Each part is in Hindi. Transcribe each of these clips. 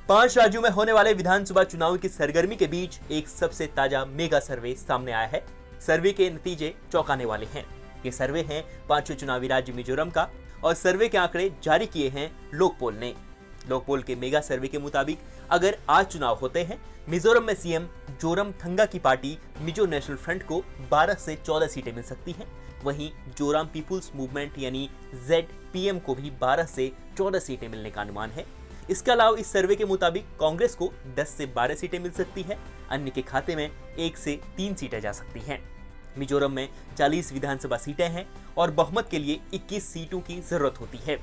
5 राज्यों में होने वाले विधानसभा चुनाव की सरगर्मी के बीच एक सबसे ताजा मेगा सर्वे सामने आया है। सर्वे के नतीजे चौंकाने वाले हैं। ये सर्वे है 5वें चुनावी राज्य मिजोरम का और सर्वे के आंकड़े जारी किए हैं लोकपोल ने। लोकपोल के मेगा सर्वे के मुताबिक अगर आज चुनाव होते हैं, मिजोरम में सीएम जोरमथंगा की पार्टी मिजो नेशनल फ्रंट को 12 से 14 सीटें मिल सकती हैं। वहीं जोराम पीपुल्स मूवमेंट यानी ZPM को भी 12 से 14 सीटें मिलने का अनुमान है। इसके अलावा इस सर्वे के मुताबिक कांग्रेस को 10 से 12 सीटें मिल सकती हैं। अन्य के खाते में 1 से 3 सीटें जा सकती हैं। मिजोरम में 40 विधानसभा सीटें हैं और बहुमत के लिए 21 सीटों की जरूरत होती है।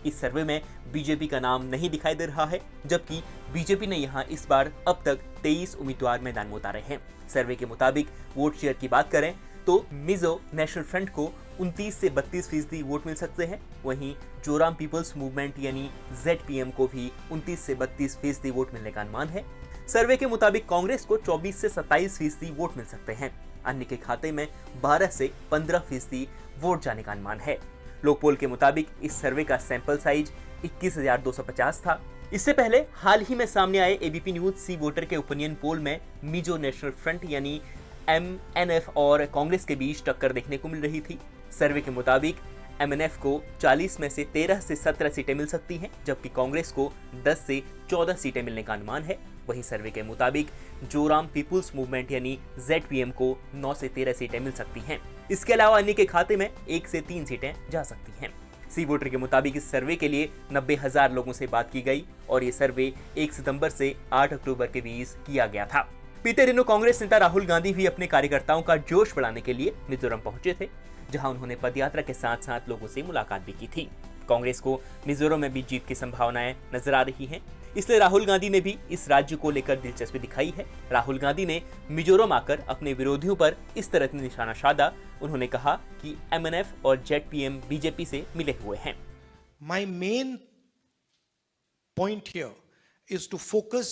इस सर्वे में बीजेपी का नाम नहीं दिखाई दे रहा है, जबकि बीजेपी ने यहां इस बार अब तक 23 उम्मीदवार मैदान में उतारे हैं। सर्वे के मुताबिक वोट शेयर की बात करें तो मिजो नेशनल फ्रंट को 29 से 32% वोट मिल सकते हैं। वहीं जोराम पीपल्स मूवमेंट यानी ZPM को भी 29 से 32% वोट मिलने का अनुमान है। सर्वे के मुताबिक कांग्रेस को 24 से 27% वोट मिल सकते हैं। अन्य के खाते में 12 से 15% वोट जाने का अनुमान है। लोकपोल के मुताबिक इस सर्वे का सैंपल साइज 21,250 था। इससे पहले हाल ही में सामने आए ABP न्यूज सी वोटर के ओपिनियन पोल में मिजो नेशनल फ्रंट यानी MNF और कांग्रेस के बीच टक्कर देखने को मिल रही थी। सर्वे के मुताबिक MNF को 40 में से 13 से 17 सीटें मिल सकती हैं, जबकि कांग्रेस को 10 से 14 सीटें मिलने का अनुमान है। वहीं सर्वे के मुताबिक जोराम पीपुल्स मूवमेंट यानी ZPM को 9 से 13 सीटें मिल सकती हैं। इसके अलावा अन्य के खाते में 1 से 3 सीटें जा सकती हैं। सी वोटर के मुताबिक इस सर्वे के लिए 90,000 लोगों से बात की गई और ये सर्वे 1 सितंबर से 8 अक्टूबर के बीच किया गया था। बीते दिनों कांग्रेस नेता राहुल गांधी भी अपने कार्यकर्ताओं का जोश बढ़ाने के लिए मिजोरम पहुंचे थे, जहां उन्होंने पदयात्रा के साथ साथ लोगों से मुलाकात भी की थी। कांग्रेस को मिजोरम में भी जीत की संभावनाएं नजर आ रही हैं, इसलिए राहुल गांधी ने भी इस राज्य को लेकर दिलचस्पी दिखाई है। राहुल गांधी ने मिजोरम आकर अपने विरोधियों पर इस तरह से निशाना साधा। उन्होंने कहा कि MNF और ZPM बीजेपी से मिले हुए हैं। My main point here is to focus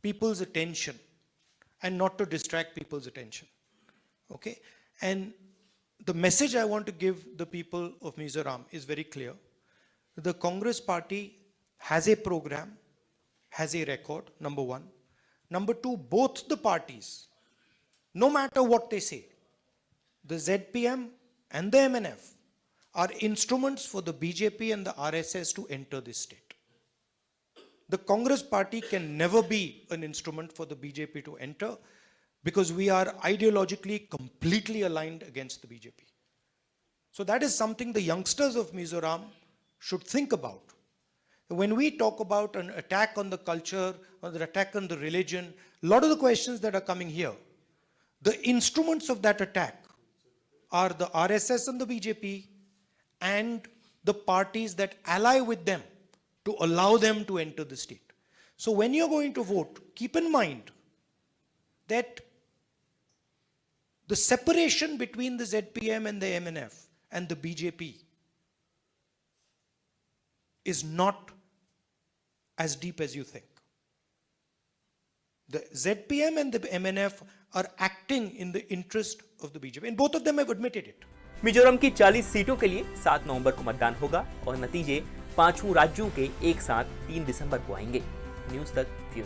people's attention and not to distract people's attention. Okay? And the message I want to give the people of Mizoram is very clear. The Congress party has a program, has a record, number one. Number two, both the parties, no matter what they say, the ZPM and the MNF are instruments for the BJP and the RSS to enter this state. The Congress party can never be an instrument for the BJP to enter because we are ideologically completely aligned against the BJP. So that is something the youngsters of Mizoram should think about. When we talk about an attack on the culture or the attack on the religion, a lot of the questions that are coming here, the instruments of that attack are the RSS and the BJP and the parties that ally with them to allow them to enter the state. So when you're going to vote, keep in mind that the separation between the ZPM and the MNF and the BJP is not as deep as you think. The ZPM and the MNF are acting in the interest of the BJP, and both of them have admitted it. Mizoram की 40 सीटों के लिए 7 नवंबर को मतदान होगा और नतीजे 5 राज्यों के एक साथ 3 दिसंबर को आएंगे। न्यूज़ तक व्यू।